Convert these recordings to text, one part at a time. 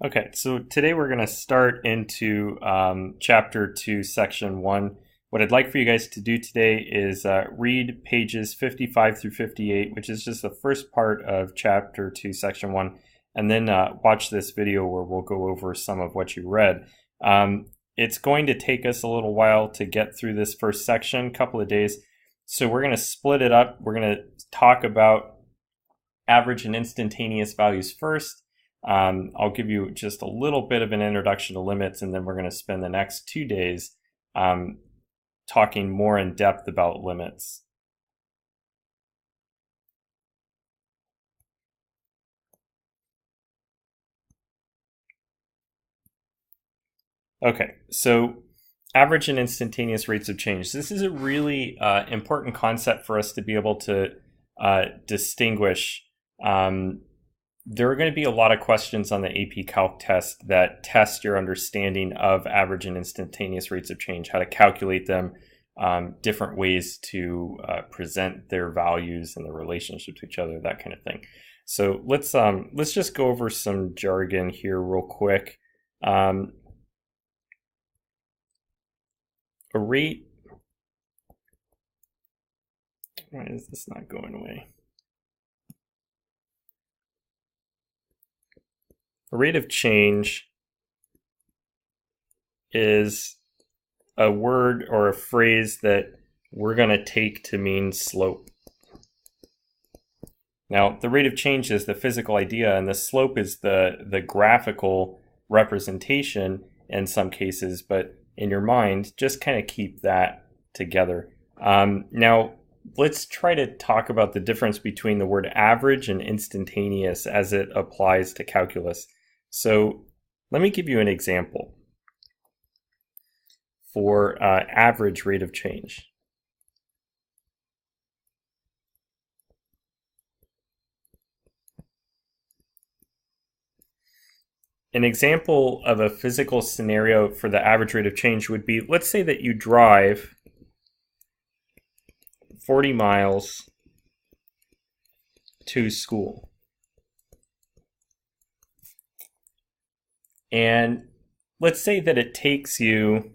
Okay, so today we're going to start into Chapter 2, Section 1. What I'd like for you guys to do today is read pages 55 through 58, which is just the first part of Chapter 2, Section 1, and then watch this video where we'll go over some of what you read. It's going to take us a little while to get through this first section, a couple of days, so we're going to split it up. We're going to talk about average and instantaneous values first. I'll give you just a little bit of an introduction to limits, and then we're going to spend the next 2 days talking more in depth about limits. Okay, so average and instantaneous rates of change. This is a really important concept for us to be able to distinguish. There are going to be a lot of questions on the AP Calc test that test your understanding of average and instantaneous rates of change, how to calculate them, different ways to present their values and the relationship to each other, that kind of thing. So let's just go over some jargon here real quick. A rate. Why is this not going away? A rate of change is a word or a phrase that we're going to take to mean slope. Now, the rate of change is the physical idea, and the slope is the graphical representation in some cases, but in your mind, just kind of keep that together. Now, let's try to talk about the difference between the word average and instantaneous as it applies to calculus. So let me give you an example for average rate of change. An example of a physical scenario for the average rate of change would be, let's say that you drive 40 miles to school. And let's say that it takes you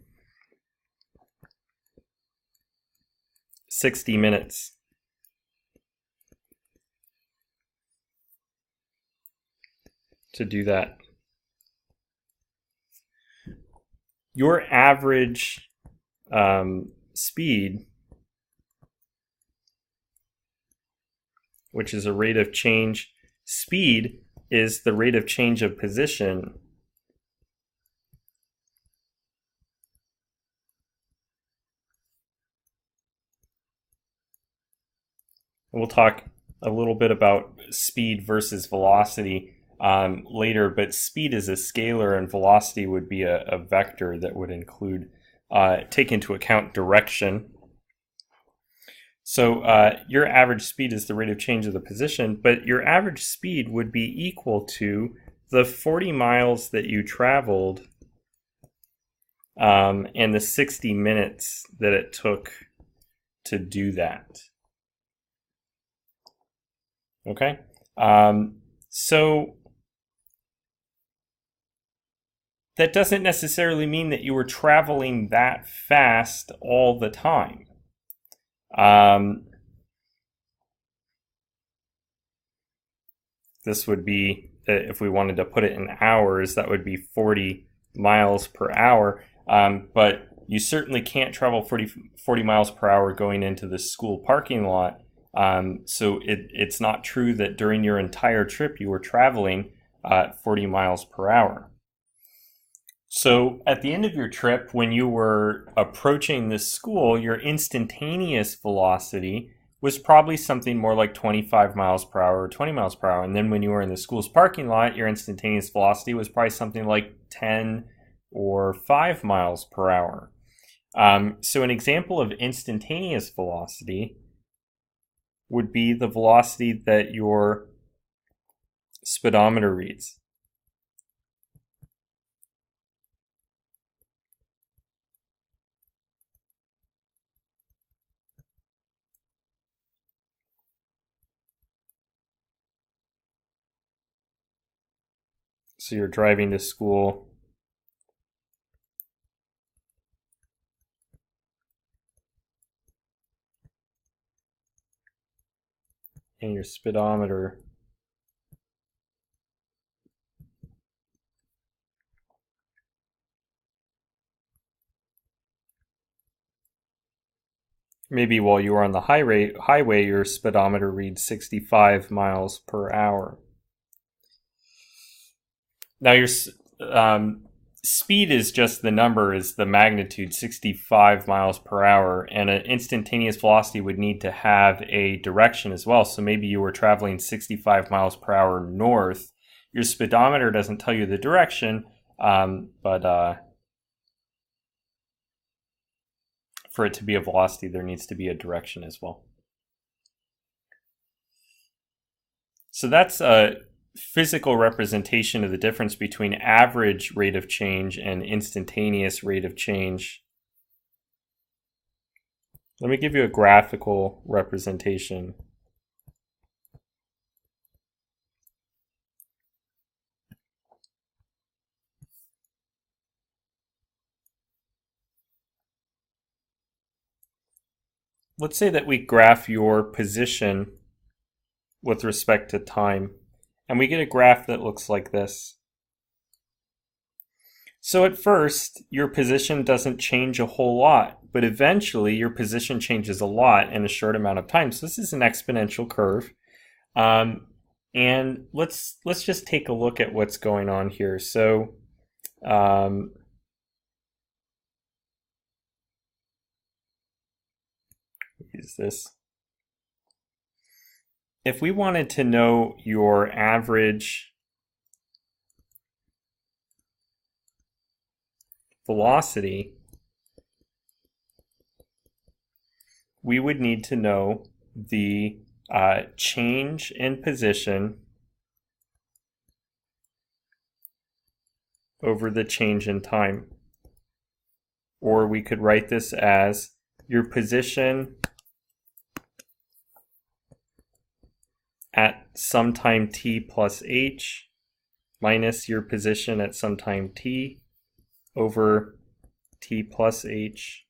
60 minutes to do that. Your average speed, which is a rate of change, speed is the rate of change of position we'll talk a little bit about speed versus velocity later, but speed is a scalar and velocity would be a vector that would include, take into account direction. So your average speed is the rate of change of the position, but your average speed would be equal to the 40 miles that you traveled and the 60 minutes that it took to do that. Okay, so that doesn't necessarily mean that you were traveling that fast all the time. This would be, if we wanted to put it in hours, that would be 40 miles per hour. But you certainly can't travel 40 miles per hour going into the school parking lot. So it's not true that during your entire trip you were traveling 40 miles per hour. So at the end of your trip, when you were approaching the school, your instantaneous velocity was probably something more like 25 miles per hour or 20 miles per hour. And then when you were in the school's parking lot, your instantaneous velocity was probably something like 10 or 5 miles per hour. So an example of instantaneous velocity would be the velocity that your speedometer reads. So you're driving to school. And your speedometer maybe while you are on the highway, your speedometer reads 65 miles per hour. Now your speed is just the number, is the magnitude, 65 miles per hour, and an instantaneous velocity would need to have a direction as well. So maybe you were traveling 65 miles per hour north. Your speedometer doesn't tell you the direction, but for it to be a velocity, there needs to be a direction as well. So that's a physical representation of the difference between average rate of change and instantaneous rate of change. Let me give you a graphical representation. Let's say that we graph your position with respect to time, and we get a graph that looks like this. So at first, your position doesn't change a whole lot, but eventually your position changes a lot in a short amount of time. So this is an exponential curve. And let's just take a look at what's going on here. So use this. If we wanted to know your average velocity, we would need to know the change in position over the change in time. Or we could write this as your position at some time t plus h minus your position at some time t over t plus h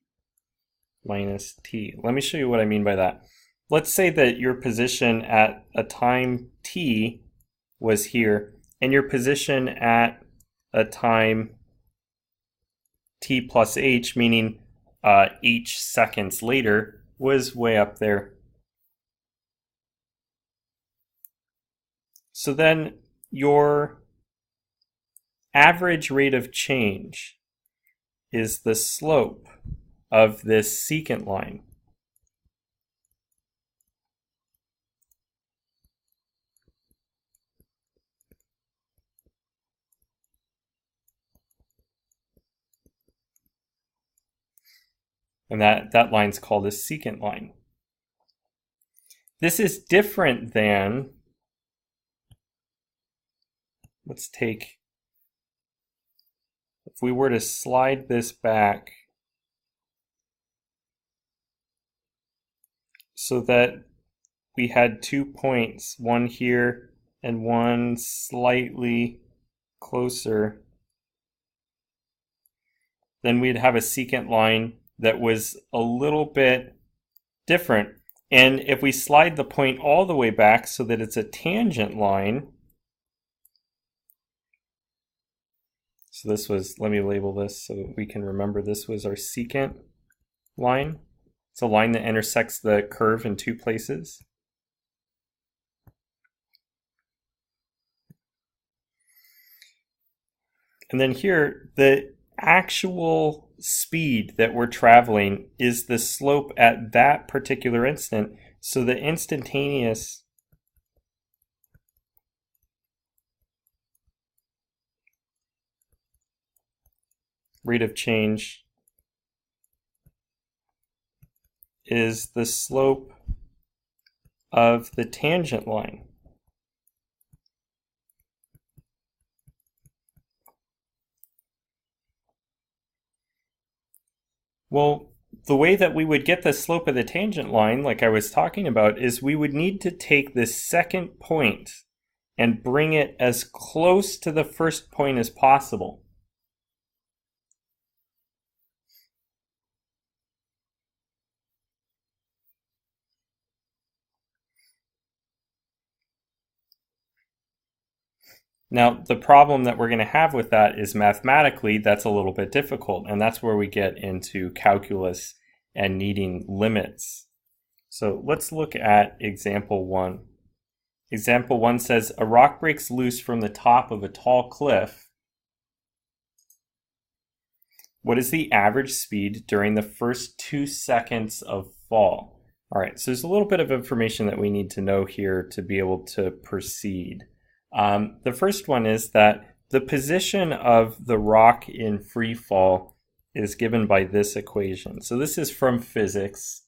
minus t. Let me show you what I mean by that. Let's say that your position at a time t was here, and your position at a time t plus h, meaning h seconds later, was way up there. So then your average rate of change is the slope of this secant line. And that line's called a secant line. This is different than, let's take, if we were to slide this back so that we had 2 points, one here and one slightly closer, then we'd have a secant line that was a little bit different. And if we slide the point all the way back so that it's a tangent line, so this was, let me label this so we can remember, this was our secant line. It's a line that intersects the curve in two places. And then here, the actual speed that we're traveling is the slope at that particular instant. So the instantaneous rate of change is the slope of the tangent line. Well, the way that we would get the slope of the tangent line, like I was talking about, is we would need to take this second point and bring it as close to the first point as possible. Now, the problem that we're going to have with that is mathematically that's a little bit difficult, and that's where we get into calculus and needing limits. So let's look at example 1. Example 1 says a rock breaks loose from the top of a tall cliff. What is the average speed during the first 2 seconds of fall? All right, so there's a little bit of information that we need to know here to be able to proceed. The first one is that the position of the rock in free fall is given by this equation. So this is from physics,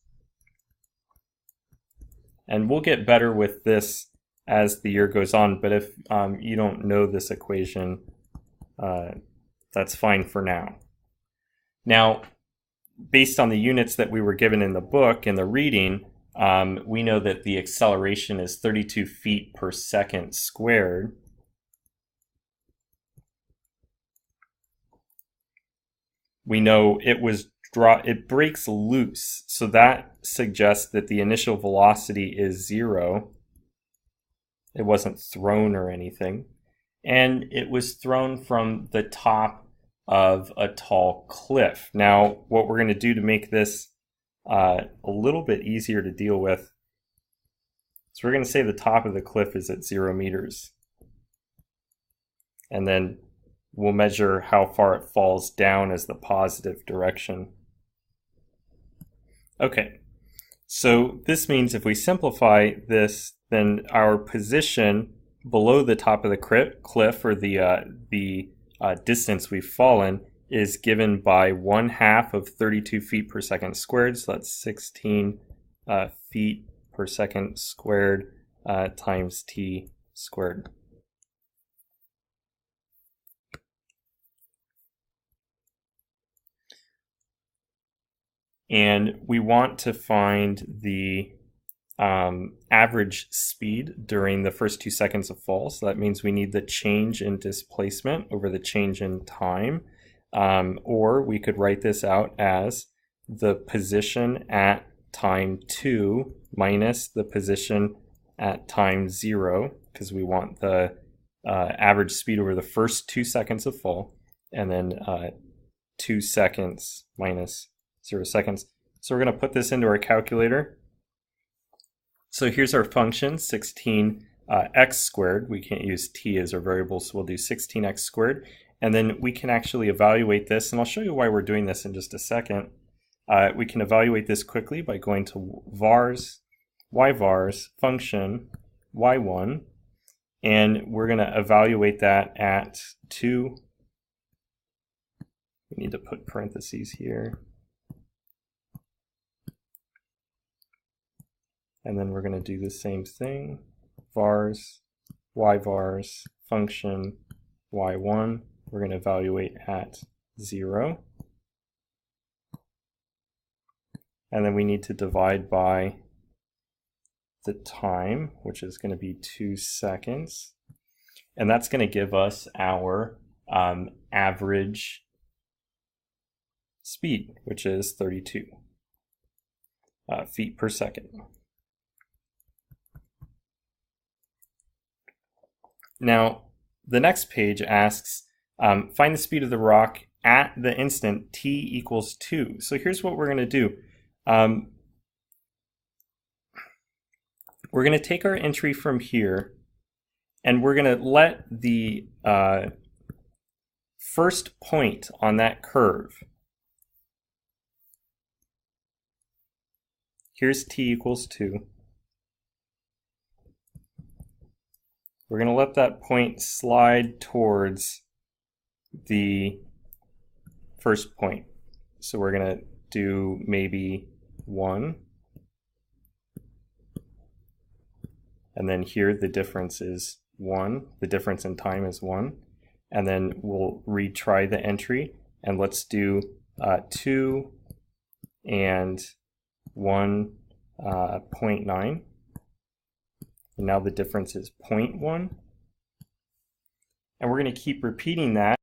and we'll get better with this as the year goes on, but if you don't know this equation, that's fine for now. Now, based on the units that we were given in the book, in the reading, we know that the acceleration is 32 feet per second squared. We know it breaks loose, so that suggests that the initial velocity is 0. It wasn't thrown or anything. And it was thrown from the top of a tall cliff. Now, what we're going to do to make this a little bit easier to deal with, so we're going to say the top of the cliff is at 0 meters. And then we'll measure how far it falls down as the positive direction. Okay, so this means if we simplify this, then our position below the top of the cliff, or the distance we've fallen, is given by 1/2 of 32 feet per second squared. So that's 16 feet per second squared times t squared. And we want to find the average speed during the first 2 seconds of fall. So that means we need the change in displacement over the change in time. Or we could write this out as the position at time 2 minus the position at time 0, because we want the average speed over the first 2 seconds of fall, and then 2 seconds minus 0 seconds. So we're going to put this into our calculator. So here's our function, 16x squared. We can't use t as our variable, so we'll do 16x squared. And then we can actually evaluate this, and I'll show you why we're doing this in just a second. We can evaluate this quickly by going to vars, yvars, function, y1, and we're going to evaluate that at 2. We need to put parentheses here. And then we're going to do the same thing, vars, yvars, function, y1. We're going to evaluate at 0. And then we need to divide by the time, which is going to be 2 seconds. And that's going to give us our average speed, which is 32 feet per second. Now, the next page asks, find the speed of the rock at the instant t equals 2. So here's what we're going to do. We're going to take our entry from here, and we're going to let the first point on that curve, here's t equals 2. We're going to let that point slide towards the first point. So we're going to do maybe 1. And then here the difference is 1. The difference in time is 1. And then we'll retry the entry. And let's do 2 and 1.9. And now the difference is 0.1. And we're going to keep repeating that